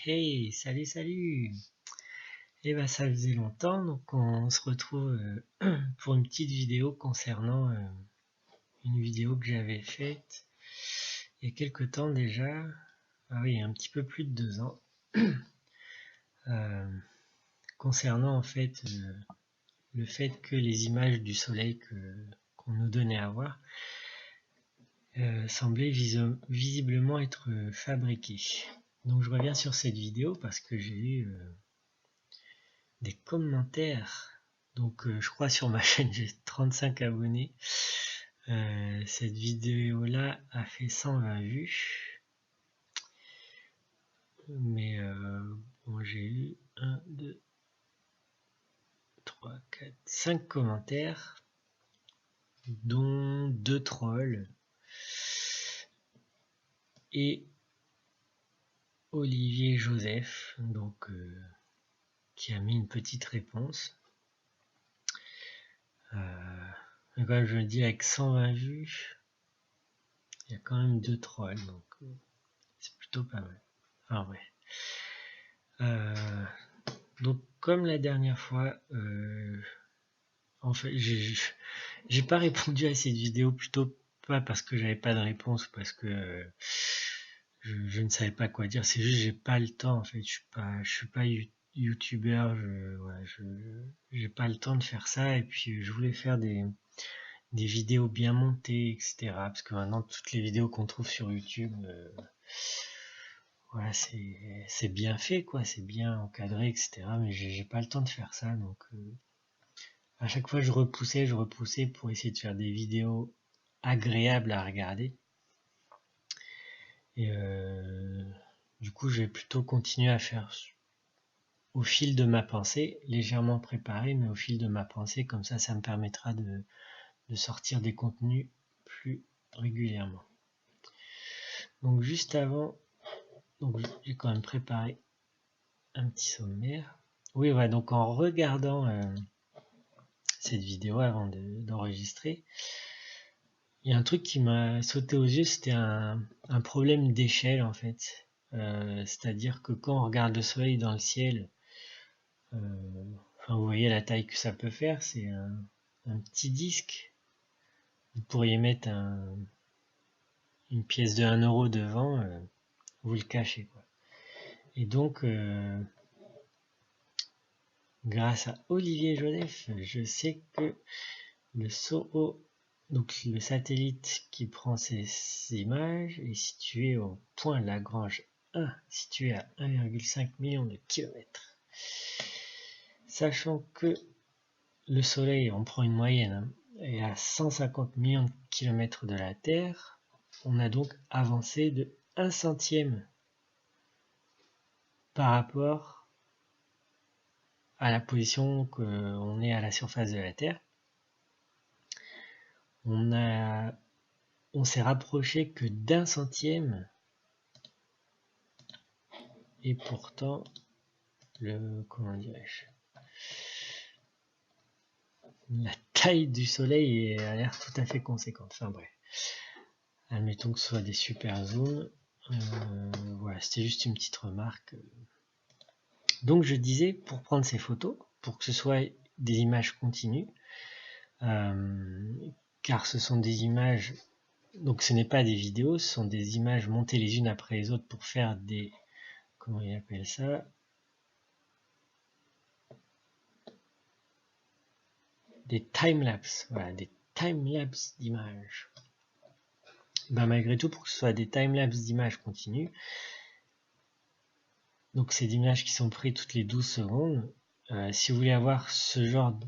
Hey, salut, salut! Eh ben, ça faisait longtemps, donc on se retrouve pour une petite vidéo concernant une vidéo que j'avais faite il y a quelques temps déjà. Ah oui, un petit peu plus de 2 ans. Concernant en fait le fait que les images du soleil qu'on nous donnait à voir semblaient visiblement être fabriquées. Donc je reviens sur cette vidéo parce que j'ai eu des commentaires. Donc je crois sur ma chaîne j'ai 35 abonnés. Cette vidéo là a fait 120 vues. Mais bon, j'ai eu 1, 2, 3, 4, 5 commentaires, dont 2 trolls et Olivier Joseph, donc qui a mis une petite réponse. Comme je le dis, avec 120 vues, il y a quand même 2 trolls, donc c'est plutôt pas mal. Enfin ouais. Donc comme la dernière fois, en fait j'ai pas répondu à cette vidéo, plutôt pas parce que j'avais pas de réponse, parce que je ne savais pas quoi dire, c'est juste j'ai pas le temps en fait, je suis pas youtubeur, j'ai pas le temps de faire ça, et puis je voulais faire des vidéos bien montées, etc. Parce que maintenant toutes les vidéos qu'on trouve sur YouTube, voilà, c'est bien fait, quoi, c'est bien encadré, etc. Mais j'ai pas le temps de faire ça, donc à chaque fois je repoussais pour essayer de faire des vidéos agréables à regarder. Et du coup, je vais plutôt continuer à faire au fil de ma pensée, légèrement préparé, mais au fil de ma pensée, comme ça me permettra de sortir des contenus plus régulièrement. Donc juste avant, donc j'ai quand même préparé un petit sommaire. Oui, voilà, donc en regardant cette vidéo avant d'enregistrer, il y a un truc qui m'a sauté aux yeux, c'était un problème d'échelle en fait. C'est-à-dire que quand on regarde le soleil dans le ciel, enfin, vous voyez la taille que ça peut faire, c'est un petit disque. Vous pourriez mettre une pièce de 1 euro devant, vous le cachez, quoi. Et donc, grâce à Olivier Joseph, je sais que le SOHO, donc le satellite qui prend ces images, est situé au point Lagrange 1, situé à 1,5 million de kilomètres. Sachant que le Soleil, on prend une moyenne, hein, est à 150 millions de kilomètres de la Terre, on a donc avancé de 1 centième par rapport à la position qu'on est à la surface de la Terre. On s'est rapproché que d'1 centième, et pourtant comment dirais-je, la taille du soleil a l'air tout à fait conséquente. Enfin bref, admettons que ce soit des super zooms. Voilà, c'était juste une petite remarque. Donc je disais, pour prendre ces photos, pour que ce soit des images continues, car ce sont des images, donc ce n'est pas des vidéos, ce sont des images montées les unes après les autres pour faire des, comment il appelle ça, des timelapses, voilà, des timelapses d'images. Ben, malgré tout, pour que ce soit des timelapses d'images continues, donc c'est des images qui sont prises toutes les 12 secondes, si vous voulez avoir ce genre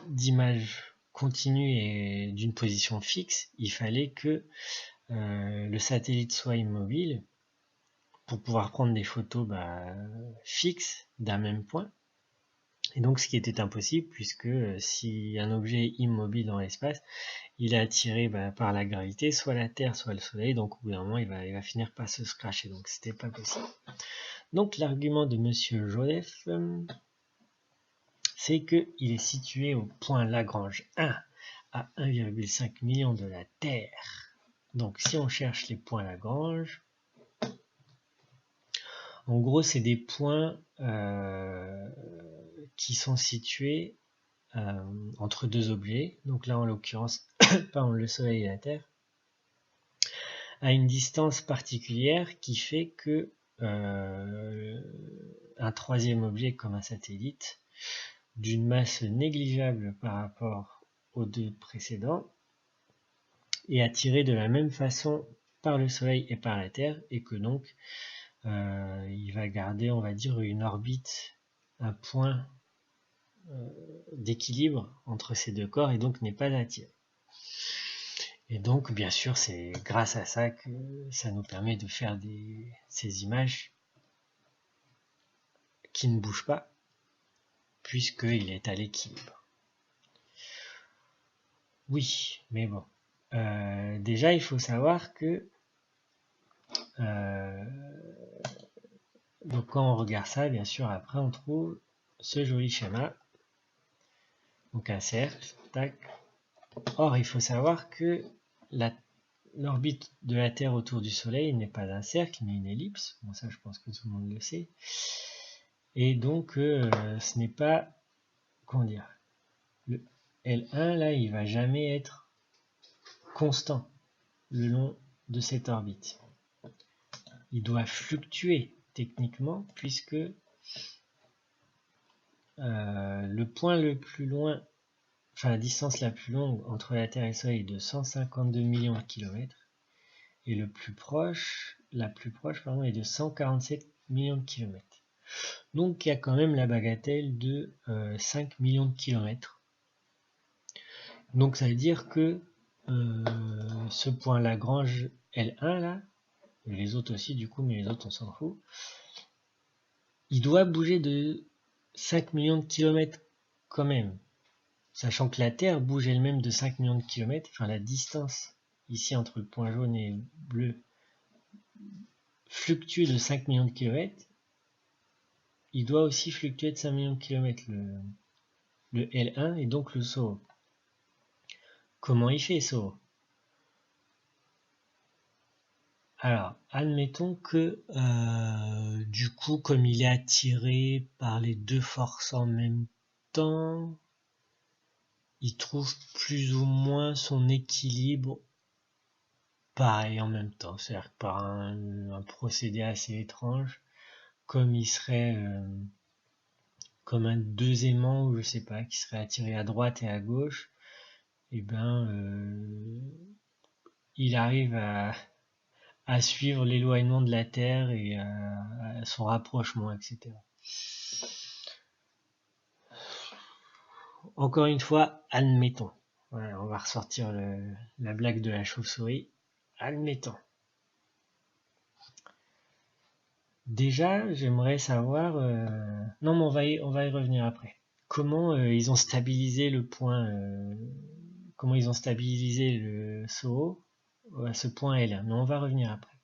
d'image continue et d'une position fixe, il fallait que le satellite soit immobile pour pouvoir prendre des photos fixes d'un même point. Et donc ce qui était impossible, puisque si un objet est immobile dans l'espace, il est attiré par la gravité, soit la Terre, soit le Soleil, donc au bout d'un moment il va finir par se scratcher, donc c'était pas possible. Donc l'argument de Monsieur Joseph, c'est qu'il est situé au point Lagrange 1 à 1,5 million de la Terre. Donc si on cherche les points Lagrange, En gros, c'est des points qui sont situés entre deux objets. Donc là, en l'occurrence, le Soleil et la Terre, à une distance particulière qui fait que un troisième objet comme un satellite d'une masse négligeable par rapport aux deux précédents est attiré de la même façon par le Soleil et par la Terre, et que donc il va garder, on va dire, une orbite, un point d'équilibre entre ces deux corps, et donc n'est pas attiré. Et donc, bien sûr, c'est grâce à ça que ça nous permet de faire ces images qui ne bougent pas, puisqu'il est à l'équilibre. Oui, mais bon. Déjà, il faut savoir que donc quand on regarde ça, bien sûr, après, on trouve ce joli schéma. Donc un cercle, tac. Or, il faut savoir que l'orbite de la Terre autour du Soleil n'est pas un cercle, mais une ellipse. Bon, ça, je pense que tout le monde le sait. Et donc, ce n'est pas, comment dire, le L1, là, il va jamais être constant le long de cette orbite. Il doit fluctuer techniquement, puisque le point le plus loin, enfin la distance la plus longue entre la Terre et le Soleil est de 152 millions de kilomètres, et la plus proche, est de 147 millions de kilomètres. Donc il y a quand même la bagatelle de 5 millions de kilomètres. Donc ça veut dire que ce point Lagrange L1 là, et les autres aussi du coup, mais les autres on s'en fout, il doit bouger de 5 millions de kilomètres quand même. Sachant que la Terre bouge elle-même de 5 millions de kilomètres, enfin la distance ici entre le point jaune et le bleu fluctue de 5 millions de kilomètres, il doit aussi fluctuer de 5 millions de kilomètres le L1 et donc le SOHO. Comment il fait SOHO? Alors, admettons que du coup, comme il est attiré par les deux forces en même temps, il trouve plus ou moins son équilibre pareil en même temps, c'est-à-dire que par un procédé assez étrange, comme il serait comme un deux aimants, ou je sais pas, qui serait attiré à droite et à gauche, et ben il arrive à suivre l'éloignement de la Terre et à son rapprochement, etc. Encore une fois, admettons. Voilà, on va ressortir la blague de la chauve-souris. Admettons. Déjà, j'aimerais savoir... Non, mais on va y revenir après. Comment ils ont stabilisé le point... comment ils ont stabilisé le SOHO à ce point L. Mais on va revenir après.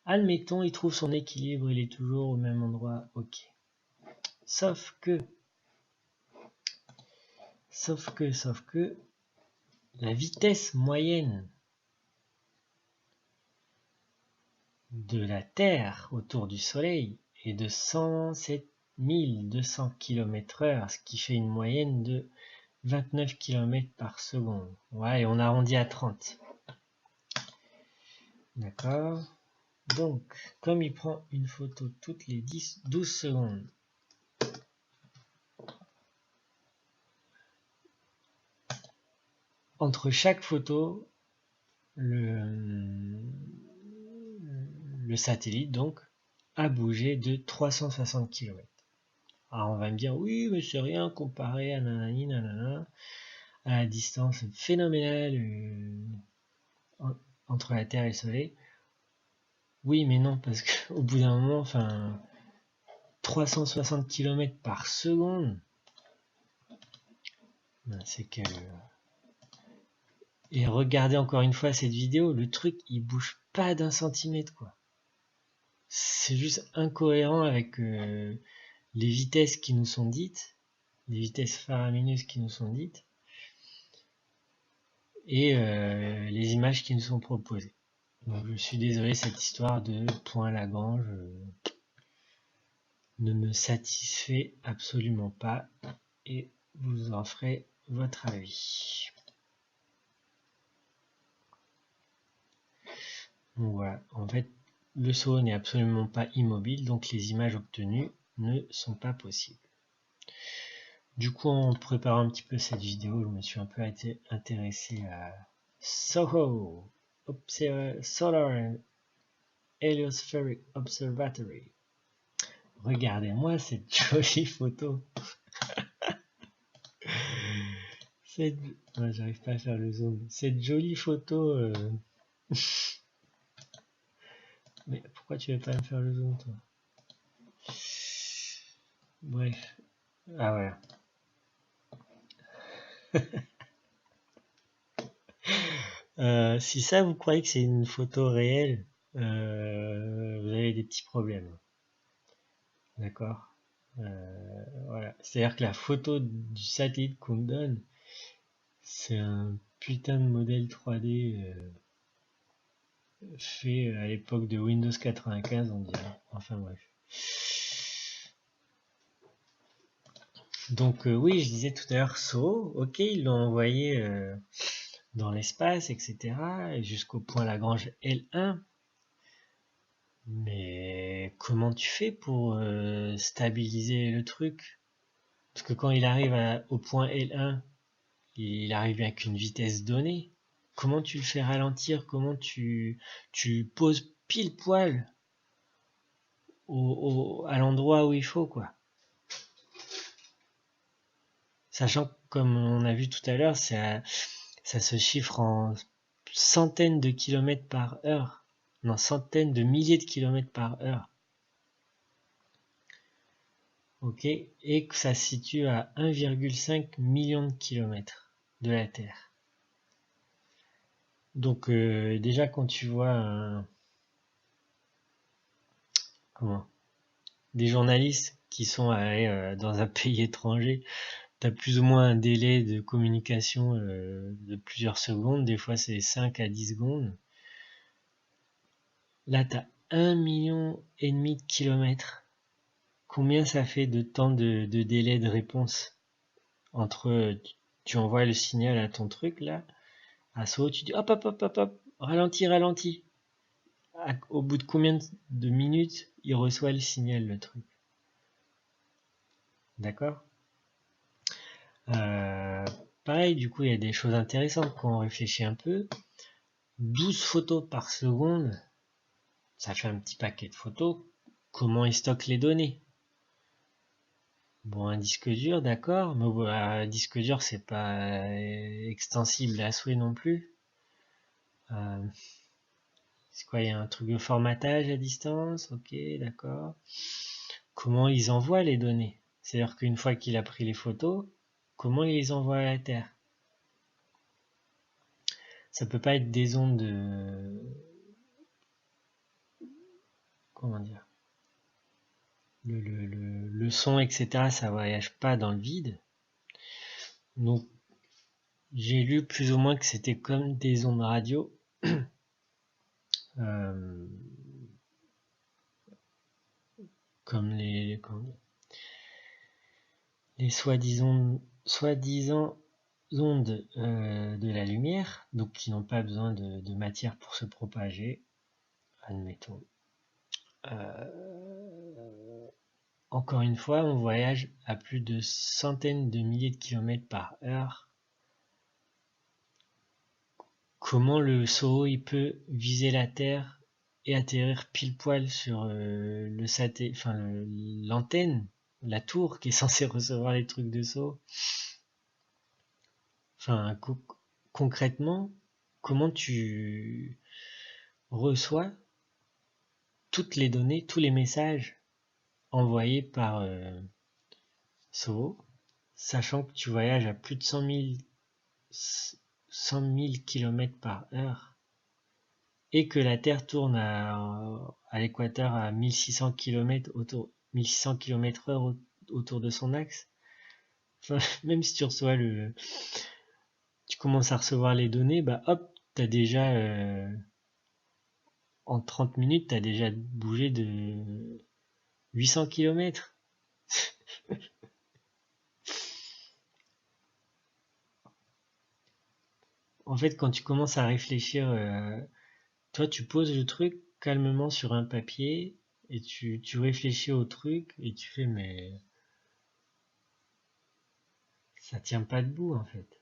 Admettons, il trouve son équilibre, il est toujours au même endroit, ok. Sauf que, la vitesse moyenne de la Terre autour du Soleil est de 107 200 km/h, ce qui fait une moyenne de 29 km par seconde. Ouais, et on arrondit à 30. D'accord. Donc, comme il prend une photo toutes les 12 secondes, entre chaque photo, le satellite donc a bougé de 360 km. Alors on va me dire oui mais c'est rien comparé à nanani nanana, à la distance phénoménale entre la Terre et le Soleil. Oui mais non, parce qu'au bout d'un moment, 360 km par seconde, c'est que... Et regardez encore une fois cette vidéo, le truc il bouge pas d'un centimètre quoi. C'est juste incohérent avec les vitesses qui nous sont dites, les vitesses faramineuses qui nous sont dites, et les images qui nous sont proposées. Donc je suis désolé, cette histoire de point Lagrange, ne me satisfait absolument pas et vous en ferez votre avis. Donc voilà, en fait, le SOHO n'est absolument pas immobile, donc les images obtenues ne sont pas possibles. Du coup, en préparant un petit peu cette vidéo, je me suis un peu intéressé à SOHO, Solar and Heliospheric Observatory. Regardez-moi cette jolie photo. J'arrive pas à faire le zoom. Cette jolie photo. Mais pourquoi tu veux pas me faire le zoom, toi? Bref. Ah ouais. Si ça, vous croyez que c'est une photo réelle, vous avez des petits problèmes. D'accord? Voilà. C'est-à-dire que la photo du satellite qu'on me donne, c'est un putain de modèle 3D fait à l'époque de Windows 95, on dirait. Enfin bref. Donc oui, je disais tout à l'heure SOHO, ok, ils l'ont envoyé dans l'espace, etc., jusqu'au point Lagrange L1. Mais comment tu fais pour stabiliser le truc? Parce que quand il arrive au point L1, il arrive avec une vitesse donnée. Comment tu le fais ralentir? Comment tu poses pile poil à l'endroit où il faut, quoi. Sachant que, comme on a vu tout à l'heure, ça se chiffre en centaines de kilomètres par heure. Non, centaines de milliers de kilomètres par heure. Ok, et que ça se situe à 1,5 million de kilomètres de la Terre. Donc déjà quand tu vois des journalistes qui sont allés dans un pays étranger, tu as plus ou moins un délai de communication de plusieurs secondes, des fois c'est 5 à 10 secondes. Là tu as 1,5 million de kilomètres. Combien ça fait de temps de délai de réponse entre tu envoies le signal à ton truc là, à SOHO, tu dis hop hop hop hop hop, ralentis. Au bout de combien de minutes il reçoit le signal, le truc? D'accord? Pareil, du coup, il y a des choses intéressantes quand on réfléchit un peu. 12 photos par seconde, ça fait un petit paquet de photos. Comment il stocke les données? Bon, un disque dur, d'accord, mais un disque dur, c'est pas extensible à souhait non plus. C'est quoi, il y a un truc de formatage à distance? Ok, d'accord. Comment ils envoient les données? C'est-à-dire qu'une fois qu'il a pris les photos, comment il les envoie à la Terre? Ça peut pas être des ondes de... Comment dire? Le son, etc., ça voyage pas dans le vide. Donc, j'ai lu plus ou moins que c'était comme des ondes radio. Comme les soi-disant ondes de la lumière, donc qui n'ont pas besoin de matière pour se propager, admettons. Encore une fois, on voyage à plus de centaines de milliers de kilomètres par heure. Comment le SOHO il peut viser la Terre et atterrir pile poil sur le satellite, enfin l'antenne, la tour qui est censée recevoir les trucs de SOHO? Enfin, concrètement, comment tu reçois toutes les données, tous les messages envoyés par SOHO, sachant que tu voyages à plus de 100 000 km par heure et que la Terre tourne à l'équateur à 1600 km heure autour de son axe. Enfin, même si tu reçois tu commences à recevoir les données, bah hop, t'as déjà en 30 minutes, t'as déjà bougé 800 km. En fait, quand tu commences à réfléchir, toi, tu poses le truc calmement sur un papier et tu réfléchis au truc et tu fais, mais ça tient pas debout en fait.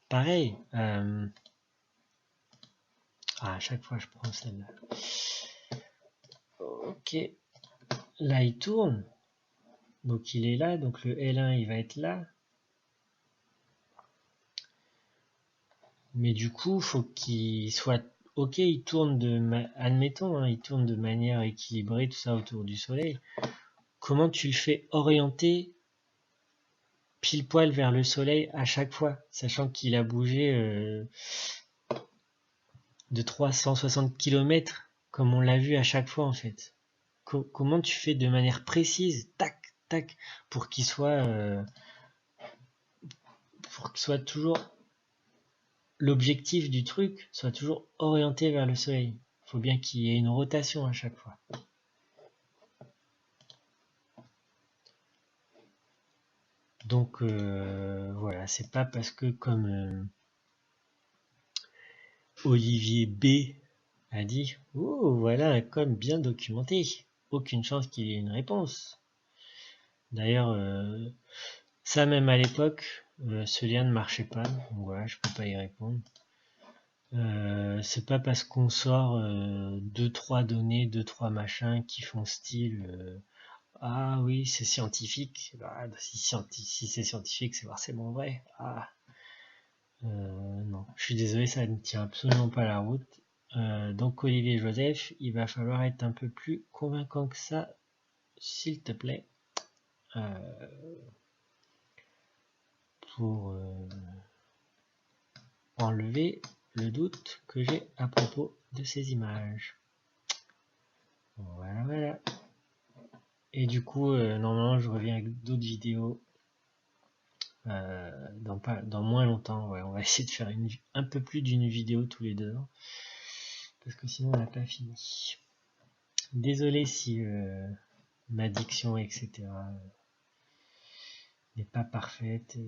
Pareil, à chaque fois je prends celle-là. Ok, là il tourne, donc il est là, donc le L1 il va être là. Mais du coup, faut qu'il soit ok, il tourne admettons, hein, il tourne de manière équilibrée, tout ça autour du soleil. Comment tu le fais orienter pile poil vers le soleil à chaque fois, sachant qu'il a bougé de 360 km, comme on l'a vu à chaque fois en fait. Comment tu fais de manière précise, tac, tac, pour qu'il soit toujours l'objectif du truc soit toujours orienté vers le soleil. Il faut bien qu'il y ait une rotation à chaque fois. Donc voilà, c'est pas parce que comme Olivier B a dit, oh voilà un com bien documenté, aucune chance qu'il y ait une réponse. D'ailleurs, ça même à l'époque, ce lien ne marchait pas, donc voilà, je peux pas y répondre. C'est pas parce qu'on sort 2-3 données, 2-3 machins qui font style ah oui c'est scientifique, bah, si c'est scientifique c'est forcément vrai. Ah non, je suis désolé, ça ne tient absolument pas la route. Donc Olivier Joseph, il va falloir être un peu plus convaincant que ça, s'il te plaît, pour enlever le doute que j'ai à propos de ces images. Voilà, voilà. Et du coup, normalement, je reviens avec d'autres vidéos dans moins longtemps. Ouais, on va essayer de faire un peu plus d'une vidéo tous les 2 ans. Parce que sinon, on n'a pas fini. Désolé si ma diction, etc., n'est pas parfaite.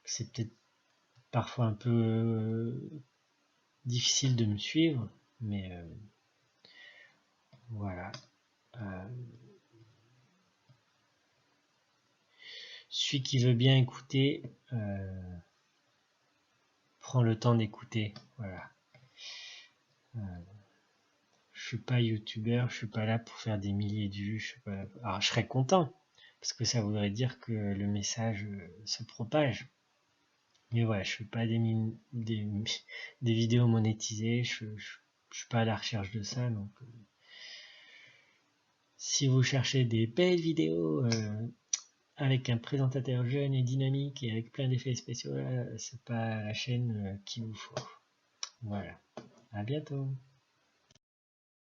C'est peut-être parfois un peu difficile de me suivre. Mais voilà. Celui qui veut bien écouter, prend le temps d'écouter. Voilà. Je suis pas youtubeur, je suis pas là pour faire des milliers de vues. Je suis pas là Alors je serais content, parce que ça voudrait dire que le message se propage. Mais voilà, je fais pas des vidéos monétisées, je suis pas à la recherche de ça. Donc si vous cherchez des belles vidéos avec un présentateur jeune et dynamique et avec plein d'effets spéciaux, c'est pas la chaîne qu'il vous faut. Voilà, à bientôt.